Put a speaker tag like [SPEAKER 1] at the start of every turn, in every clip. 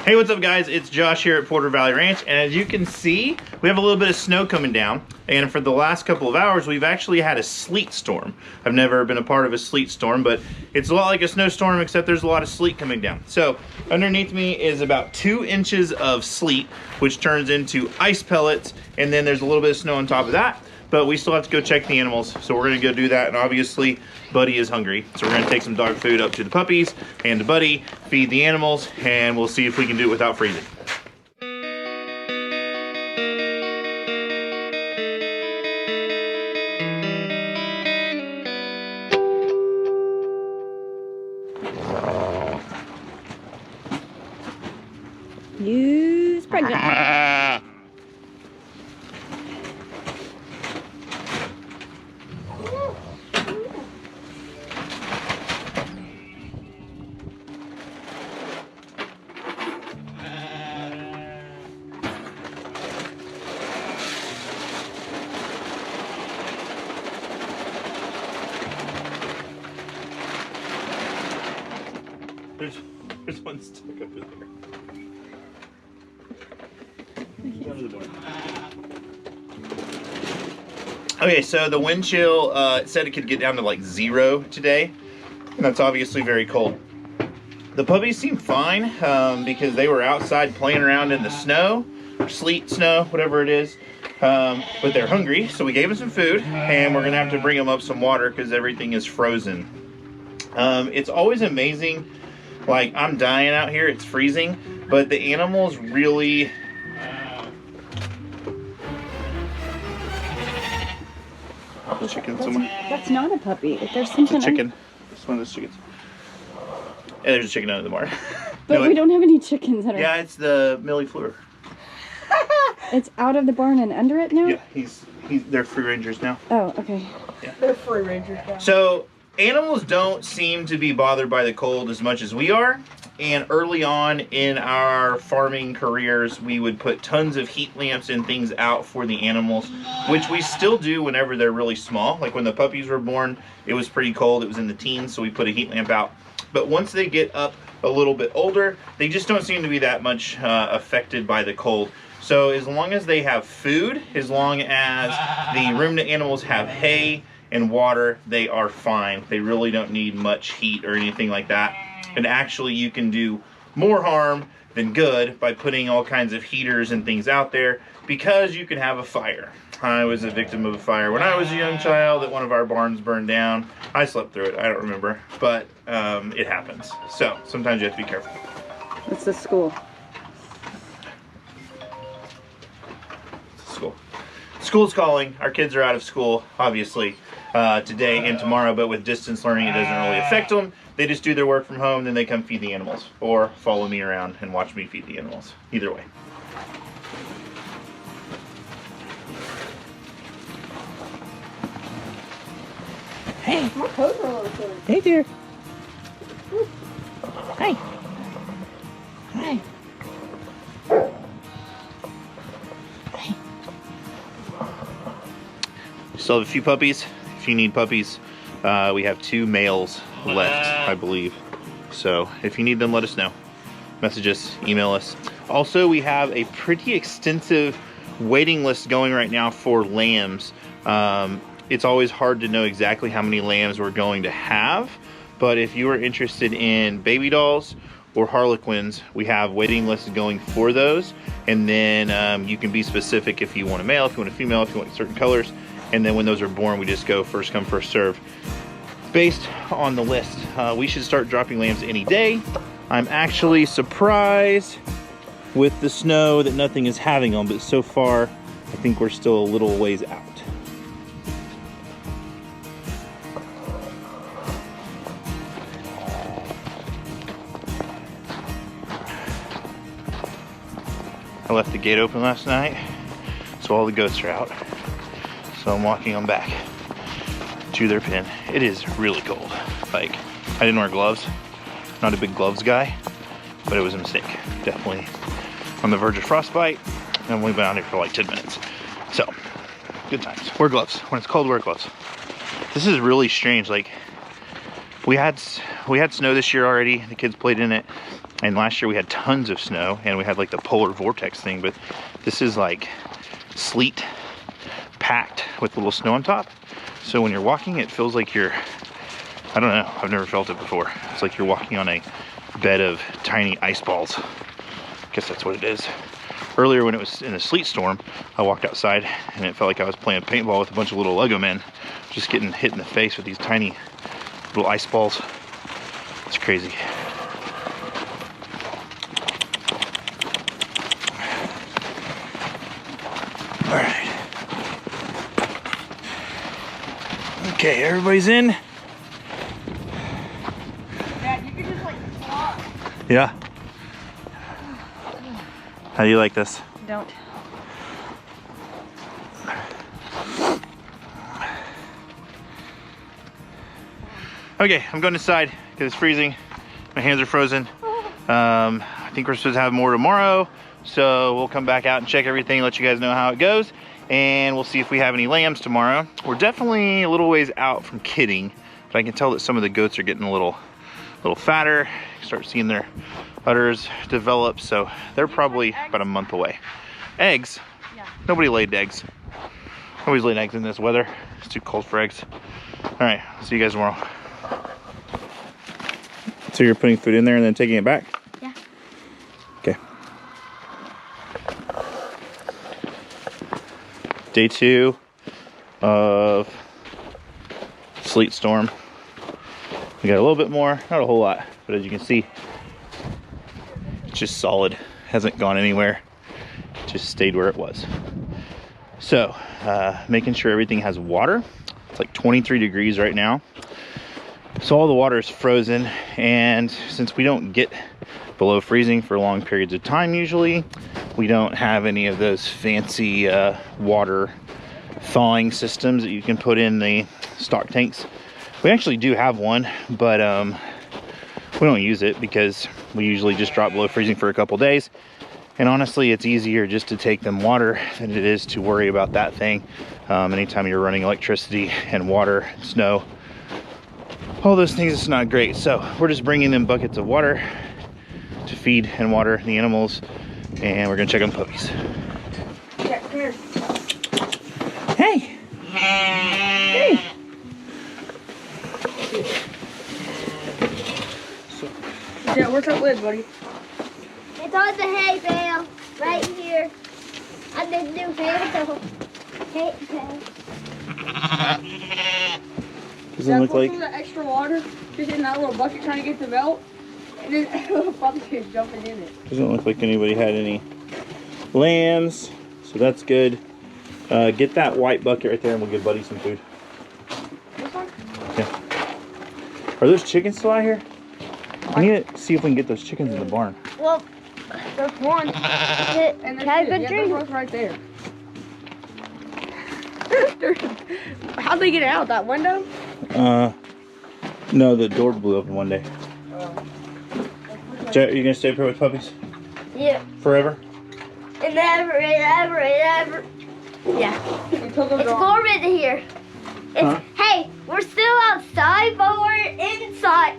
[SPEAKER 1] Hey, what's up guys? It's Josh here at Porter Valley Ranch, and as you can see, we have a little bit of snow coming down, and for the last couple of hours, we've actually had a sleet storm. I've never been a part of a sleet storm, but it's a lot like a snowstorm, except there's a lot of sleet coming down. So underneath me is about 2 inches of sleet, which turns into ice pellets, and then there's a little bit of snow on top of that. But we still have to go check the animals, so we're gonna go do that, and obviously Buddy is hungry. So we're gonna take some dog food up to the puppies and to Buddy, feed the animals, and we'll see if we can do it without freezing.
[SPEAKER 2] You's pregnant.
[SPEAKER 1] There's one stuck up in there. Under the door. Okay, so the wind chill said it could get down to like 0 today, and that's obviously very cold. The puppies seem fine because they were outside playing around in the snow, or sleet, snow, whatever it is, but they're hungry, so we gave them some food, and we're gonna have to bring them up some water because everything is frozen. It's always amazing. Like, I'm dying out here, it's freezing, but the animals really... Chicken somewhere.
[SPEAKER 2] That's not a puppy. There's something.
[SPEAKER 1] It's a chicken. It's one of those chickens. Yeah, there's a chicken under the barn.
[SPEAKER 2] But
[SPEAKER 1] no,
[SPEAKER 2] we don't have any chickens that are...
[SPEAKER 1] Yeah, it's the Millie Fleur.
[SPEAKER 2] It's out of the barn and under it now?
[SPEAKER 1] Yeah, they're free rangers now.
[SPEAKER 2] Oh, okay.
[SPEAKER 1] Yeah.
[SPEAKER 3] They're free rangers now.
[SPEAKER 1] So, animals don't seem to be bothered by the cold as much as we are. And early on in our farming careers, we would put tons of heat lamps and things out for the animals, which we still do whenever they're really small. Like when the puppies were born, it was pretty cold. It was in the teens, so we put a heat lamp out. But once they get up a little bit older, they just don't seem to be that much affected by the cold. So as long as they have food, as long as the ruminant animals have hay and water, they are fine. They really don't need much heat or anything like that. And actually you can do more harm than good by putting all kinds of heaters and things out there, because you can have a fire. I was a victim of a fire when I was a young child at one of our barns burned down. I slept through it, I don't remember, but it happens. So sometimes you have to be careful.
[SPEAKER 2] It's the school.
[SPEAKER 1] School. School's calling. Our kids are out of school, obviously, today and tomorrow, but with distance learning, it doesn't really affect them. They just do their work from home, then they come feed the animals, or follow me around and watch me feed the animals. Either way.
[SPEAKER 2] Hey.
[SPEAKER 3] My toes are a little silly.
[SPEAKER 2] Hey, dear. Hi. Hi. Hi.
[SPEAKER 1] Still have a few puppies. If you need puppies, we have 2 males left, I believe. So if you need them, let us know. Message us, email us. Also, we have a pretty extensive waiting list going right now for lambs. It's always hard to know exactly how many lambs we're going to have, but if you are interested in baby dolls or harlequins, we have waiting lists going for those. And then you can be specific if you want a male, if you want a female, if you want certain colors. And then when those are born, we just go first come, first serve. Based on the list, we should start dropping lambs any day. I'm actually surprised with the snow that nothing is having them, but so far, I think we're still a little ways out. I left the gate open last night, so all the goats are out. So I'm walking them back to their pen. It is really cold. Like, I didn't wear gloves. Not a big gloves guy, but it was a mistake. Definitely on the verge of frostbite, and we've been out here for like 10 minutes. So, good times. Wear gloves. When it's cold, wear gloves. This is really strange. Like, we had snow this year already. The kids played in it. And last year we had tons of snow and we had like the polar vortex thing, but this is like sleet packed with little snow on top. So when you're walking, it feels like you're, I don't know, I've never felt it before. It's like you're walking on a bed of tiny ice balls. I guess that's what it is. Earlier when it was in a sleet storm, I walked outside and it felt like I was playing paintball with a bunch of little Lego men, just getting hit in the face with these tiny little ice balls. It's crazy. All right. Okay, everybody's in.
[SPEAKER 3] Dad, you can just like walk.
[SPEAKER 1] Yeah. How do you like this?
[SPEAKER 2] Don't.
[SPEAKER 1] Okay, I'm going inside because it's freezing. My hands are frozen. I think we're supposed to have more tomorrow, so we'll come back out and check everything, let you guys know how it goes, and we'll see if we have any lambs tomorrow. We're definitely a little ways out from kidding, but I can tell that some of the goats are getting a little fatter. Start seeing their udders develop, so they're probably about a month away. Eggs?
[SPEAKER 2] Yeah.
[SPEAKER 1] Nobody laid eggs. Nobody's laying eggs in this weather. It's too cold for eggs. All right, see you guys tomorrow. So you're putting food in there and then taking it back?
[SPEAKER 2] Yeah.
[SPEAKER 1] Okay. Day 2 of sleet storm. We got a little bit more, not a whole lot, but as you can see, it's just solid. Hasn't gone anywhere. Just stayed where it was. So, making sure everything has water. It's like 23 degrees right now. So all the water is frozen, and since we don't get below freezing for long periods of time usually, we don't have any of those fancy water thawing systems that you can put in the stock tanks. We actually do have one, but we don't use it because we usually just drop below freezing for a couple days. And honestly, it's easier just to take them water than it is to worry about that thing. Anytime you're running electricity and water, snow, all those things, it's not great. So we're just bringing them buckets of water to feed and water the animals, and we're gonna check on the puppies.
[SPEAKER 3] Yeah, come here.
[SPEAKER 1] Hey! Hey!
[SPEAKER 3] Yeah, where's that lid, buddy?
[SPEAKER 4] It's on the hay bale, right here. On the new hay bale. Hay bale.
[SPEAKER 1] Doesn't look like...
[SPEAKER 3] Some of the extra water just in that little bucket trying to get the melt. And then little puppy is jumping in it.
[SPEAKER 1] Doesn't look like anybody had any lambs, so that's good. Get that white bucket right there and we'll give Buddy some food.
[SPEAKER 3] This one?
[SPEAKER 1] Yeah. Are those chickens still out here? I need to see if we can get those chickens in the barn.
[SPEAKER 4] Well, there's one.
[SPEAKER 3] And
[SPEAKER 4] Can I
[SPEAKER 3] there's
[SPEAKER 4] have a
[SPEAKER 3] two.
[SPEAKER 4] drink?
[SPEAKER 3] Yeah, there's right there. How'd they get out? That window?
[SPEAKER 1] No, the door blew open one day. Jet, are you gonna stay up here with puppies?
[SPEAKER 4] Yeah.
[SPEAKER 1] Forever?
[SPEAKER 4] And ever. Yeah.
[SPEAKER 3] Until they're
[SPEAKER 4] It's
[SPEAKER 3] gone.
[SPEAKER 4] warm in here. It's, Hey, we're still outside, but we're inside.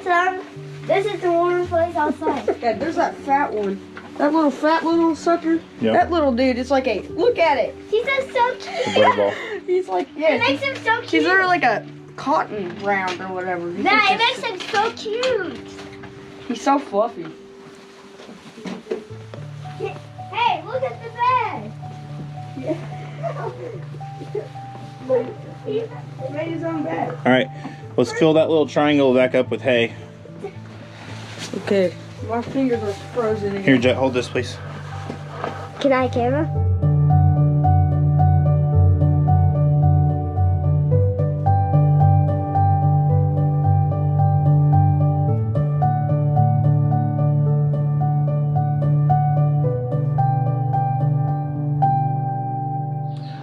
[SPEAKER 4] So, this is the warm place outside.
[SPEAKER 3] Yeah, there's that fat one. That little fat little sucker.
[SPEAKER 1] Yeah.
[SPEAKER 3] That little dude, it's like a, look at it.
[SPEAKER 4] He's just so
[SPEAKER 1] The
[SPEAKER 4] cute.
[SPEAKER 1] butterball.
[SPEAKER 3] He's like,
[SPEAKER 4] It
[SPEAKER 3] yeah.
[SPEAKER 4] makes him so cute.
[SPEAKER 3] She's literally like a cotton round or whatever. He's
[SPEAKER 4] Nah,
[SPEAKER 3] like
[SPEAKER 4] it makes him so cute.
[SPEAKER 3] He's so fluffy.
[SPEAKER 4] Hey, look at the bed.
[SPEAKER 3] He made his own bed.
[SPEAKER 1] All right, let's fill that little triangle back up with hay.
[SPEAKER 3] Okay. My fingers are frozen again.
[SPEAKER 1] Here, Jet, hold this, please.
[SPEAKER 4] Can I camera?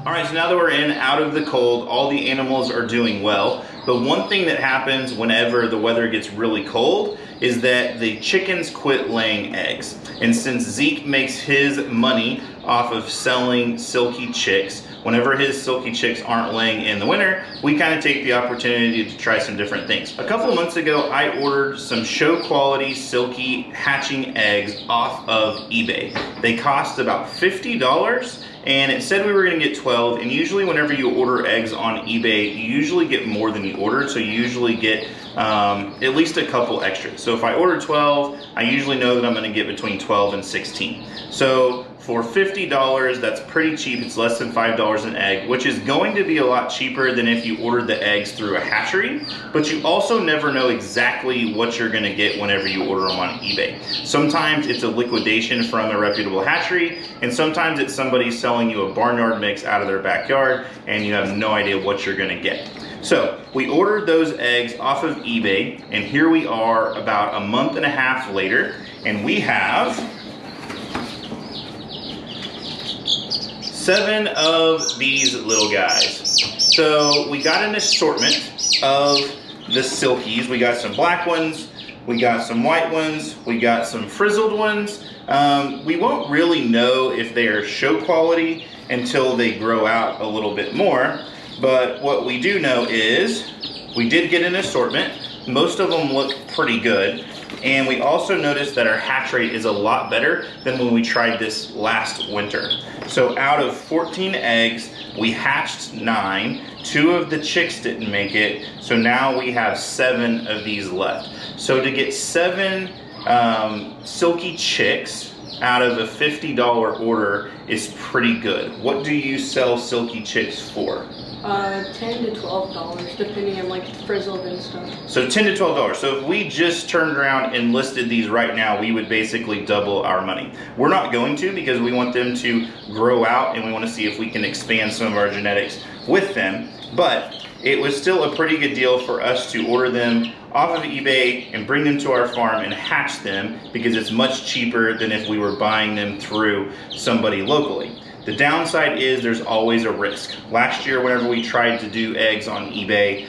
[SPEAKER 1] Alright, so now that we're in out of the cold, all the animals are doing well. But one thing that happens whenever the weather gets really cold is that the chickens quit laying eggs. And since Zeke makes his money off of selling Silkie chicks, whenever his Silkie chicks aren't laying in the winter, we kind of take the opportunity to try some different things. A couple of months ago, I ordered some show quality Silkie hatching eggs off of eBay. They cost about $50. And it said we were gonna get 12, and usually whenever you order eggs on eBay, you usually get more than you ordered, so you usually get at least a couple extras. So if I order 12, I usually know that I'm gonna get between 12 and 16. So for $50, that's pretty cheap. It's less than $5 an egg, which is going to be a lot cheaper than if you ordered the eggs through a hatchery, but you also never know exactly what you're gonna get whenever you order them on eBay. Sometimes it's a liquidation from a reputable hatchery, and sometimes it's somebody selling you a barnyard mix out of their backyard, and you have no idea what you're gonna get. So we ordered those eggs off of eBay, and here we are about a month and a half later, and we have 7 of these little guys. So we got an assortment of the Silkies. We got some black ones, we got some white ones, we got some frizzled ones. We won't really know if they are show quality until they grow out a little bit more. But what we do know is we did get an assortment. Most of them look pretty good. And we also noticed that our hatch rate is a lot better than when we tried this last winter. So out of 14 eggs, we hatched 9. 2 of the chicks didn't make it. So now we have 7 of these left. So to get 7 Silkie chicks out of a $50 order is pretty good. What do you sell Silkie chicks for?
[SPEAKER 3] $10 to $12, depending on like frizzled and stuff.
[SPEAKER 1] So $10 to $12. So if we just turned around and listed these right now, we would basically double our money. We're not going to, because we want them to grow out and we want to see if we can expand some of our genetics with them. But it was still a pretty good deal for us to order them off of eBay and bring them to our farm and hatch them, because it's much cheaper than if we were buying them through somebody locally. The downside is there's always a risk. Last year, whenever we tried to do eggs on eBay,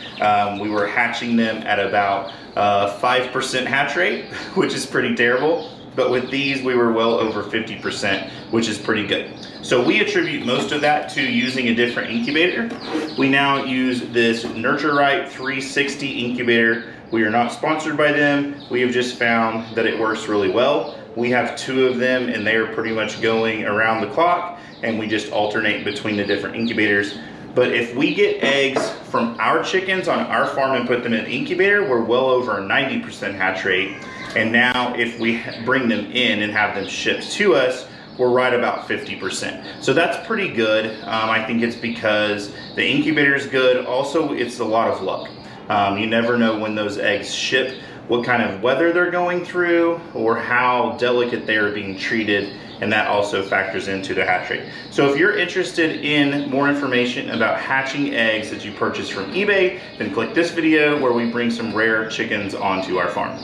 [SPEAKER 1] we were hatching them at about 5% hatch rate, which is pretty terrible. But with these, we were well over 50%, which is pretty good. So we attribute most of that to using a different incubator. We now use this Nurture Right 360 incubator. We are not sponsored by them. We have just found that it works really well. We have 2 of them, and they are pretty much going around the clock, and we just alternate between the different incubators. But if we get eggs from our chickens on our farm and put them in an incubator, we're well over a 90% hatch rate. And now if we bring them in and have them shipped to us, we're right about 50%. So that's pretty good. I think it's because the incubator is good. Also, it's a lot of luck. You never know when those eggs ship, what kind of weather they're going through, or how delicate they are being treated, and that also factors into the hatch rate. So if you're interested in more information about hatching eggs that you purchase from eBay, then click this video where we bring some rare chickens onto our farm.